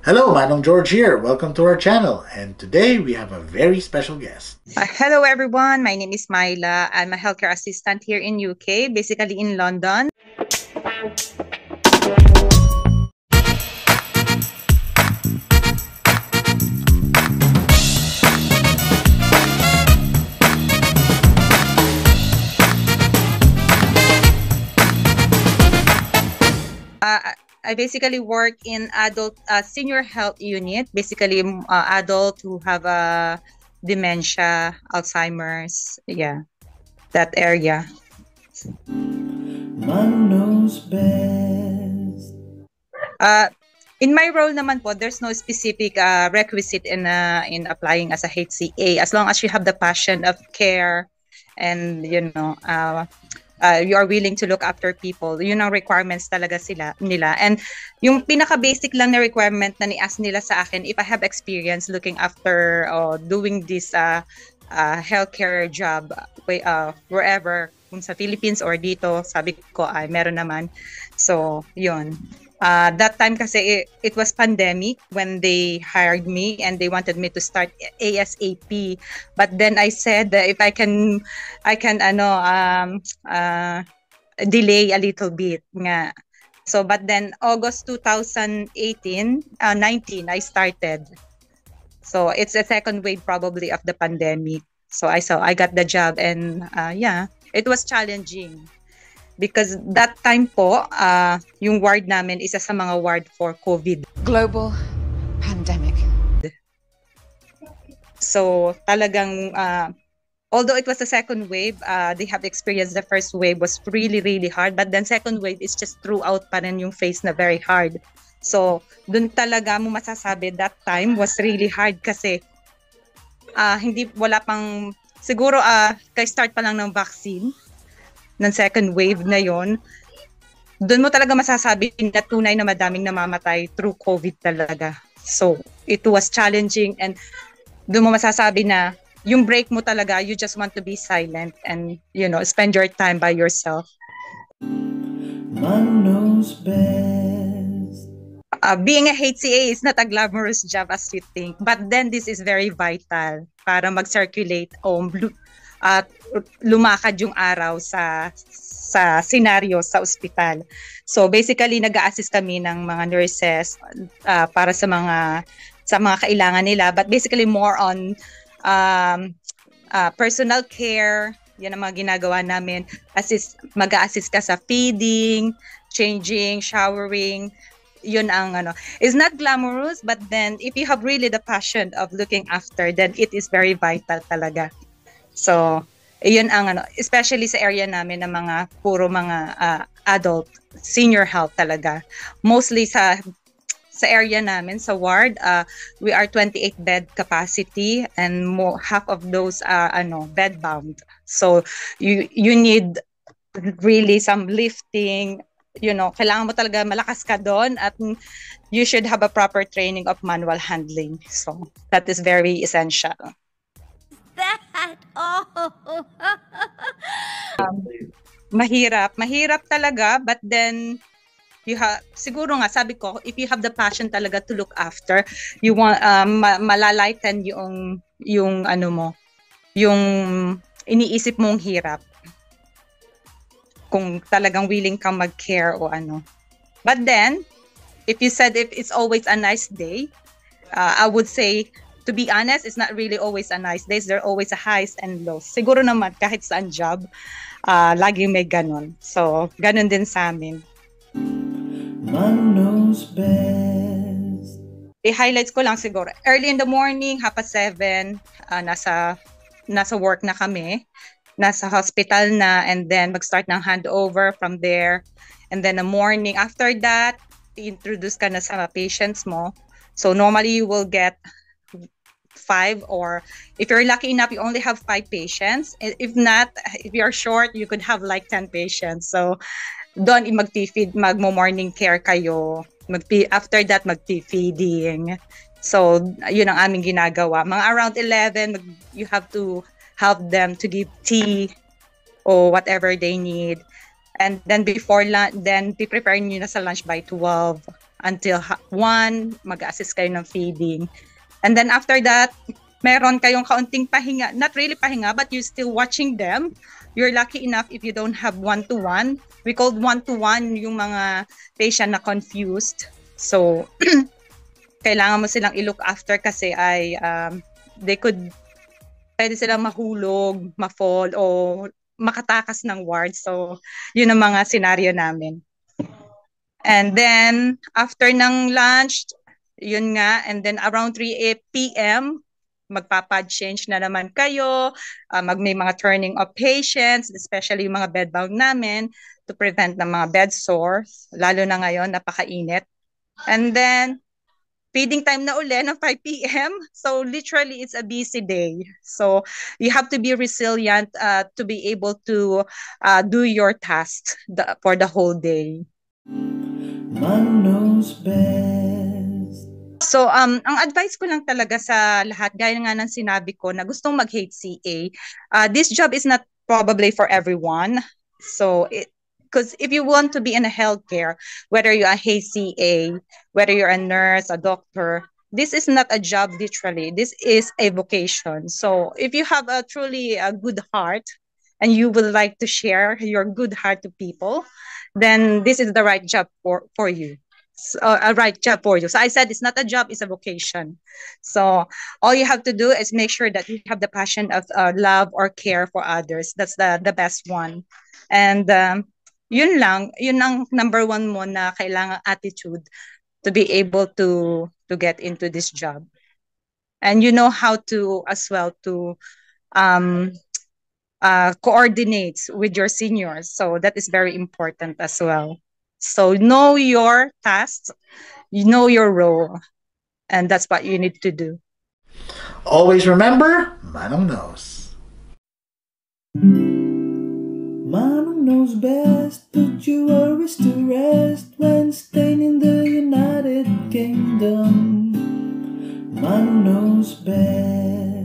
Hello, Manong George here. Welcome to our channel. And today we have a very special guest. Hello everyone, my name is Myla. I'm a healthcare assistant here in UK, basically in London. I basically work in adult senior health unit, basically adult who have dementia, Alzheimer's, yeah, that area. Man knows best. In my role naman po, there's no specific requisite in applying as a HCA, as long as you have the passion of care and you are willing to look after people. Yun ang requirements talaga nila. And yung pinaka-basic lang na requirement na ni-ask nila sa akin, if I have experience looking after doing this healthcare job wherever, kung sa Philippines or dito, sabi ko ay meron naman. So, yun. That time kasi it was pandemic when they hired me and they wanted me to start ASAP. But then I said that if I can delay a little bit nga. So but then August 2018, 19 I started. So it's a second wave probably of the pandemic. So I got the job and it was challenging. Because that time po, yung ward namin, isa sa mga ward for COVID. Global pandemic. So talagang, although it was the second wave, they have experienced the first wave was really, really hard. But then second wave is just throughout pa rin yung phase na very hard. So dun talaga mo masasabi that time was really hard kasi wala pang, siguro kay-start pa lang ng vaccine ng second wave na yon, doon mo talaga masasabi na tunay na madaming namamatay through COVID talaga. So, it was challenging and doon mo masasabi na yung break mo talaga, you just want to be silent and, spend your time by yourself. Man knows best. Being a HCA is not a glamorous job as you think, but then this is very vital para mag-circulate at lumakad yung araw sa senaryo sa ospital. So basically nag-a-assist kami ng mga nurses para sa mga kailangan nila, but basically more on personal care. Yan ang mga ginagawa namin. Mag-a-assist ka sa feeding, changing, showering. Yun ang it's not glamorous, but then if you have really the passion of looking after, then it is very vital talaga. So, yun ang especially sa area namin ng puro mga adult, senior health talaga. Mostly sa area namin, sa ward, we are 28 bed capacity and half of those are bed bound. So, you need really some lifting, kailangan mo talaga malakas ka doon at you should have a proper training of manual handling. So, that is very essential. Mahirap talaga, but then siguro nga sabi ko, if you have the passion talaga to look after, you want malalighten yung yung iniisip mong hirap kung talagang willing kang mag-care o But then if you said if it's always a nice day, I would say, to be honest, it's not really always a nice day. There are always a highs and lows. Siguro naman kahit saan job, laging may ganun. So, ganun din sa amin. Man knows best. I-highlights ko lang siguro. Early in the morning, 7:30, nasa work na kami. Nasa hospital na, and then mag-start ng handover from there. And then the morning, after that, i-introduce ka na sa patients mo. So, normally you will get 5, or if you're lucky enough, you only have 5 patients. If not, if you're short, you could have like 10 patients. So, doon mag-feed, magmo-morning care kayo. After that, mag-feeding. So, yun ang aming ginagawa. Mga around 11, you have to help them to give tea or whatever they need. And then before lunch, then be preparing nyo na sa lunch by 12. until 1, mag-assist kayo ng feeding. And then after that, meron kayong kaunting pahinga, not really pahinga, but you're still watching them. You're lucky enough if you don't have one-to-one. We called one-to-one yung mga patient na confused. So, kailangan mo silang i-look after kasi ay pwede silang mahulog, ma-fall, o makatakas ng ward. So, yun ang mga scenario namin. And then, after ng lunch, yun nga, and then around 3 p.m., magpapad change na naman kayo, may mga turning of patients, especially yung mga bedbound namin, to prevent ng mga bed sores, lalo na ngayon, napakainit. And then, feeding time na uli ng 5 p.m. So literally, it's a busy day. So you have to be resilient to be able to do your tasks for the whole day. Manong knows best. So ang advice ko lang talaga sa lahat, gaya nga ng sinabi ko na gustong mag-HCA, this job is not probably for everyone. So because if you want to be in a healthcare, whether you're a HCA, whether you're a nurse, a doctor, this is not a job literally. This is a vocation. So if you have a truly a good heart and you would like to share your good heart to people, then this is the right job for you. So, a right job for you. So I said it's not a job, it's a vocation. So all you have to do is make sure that you have the passion of love or care for others. That's the best one. And yun ang number one mo na kailangang attitude to be able to get into this job. And you know how to as well to coordinate with your seniors. So that is very important as well. So know your tasks, you know your role, and that's what you need to do. Always remember, Manong knows. Manong knows best, put your worries to rest when staying in the United Kingdom. Manong knows best.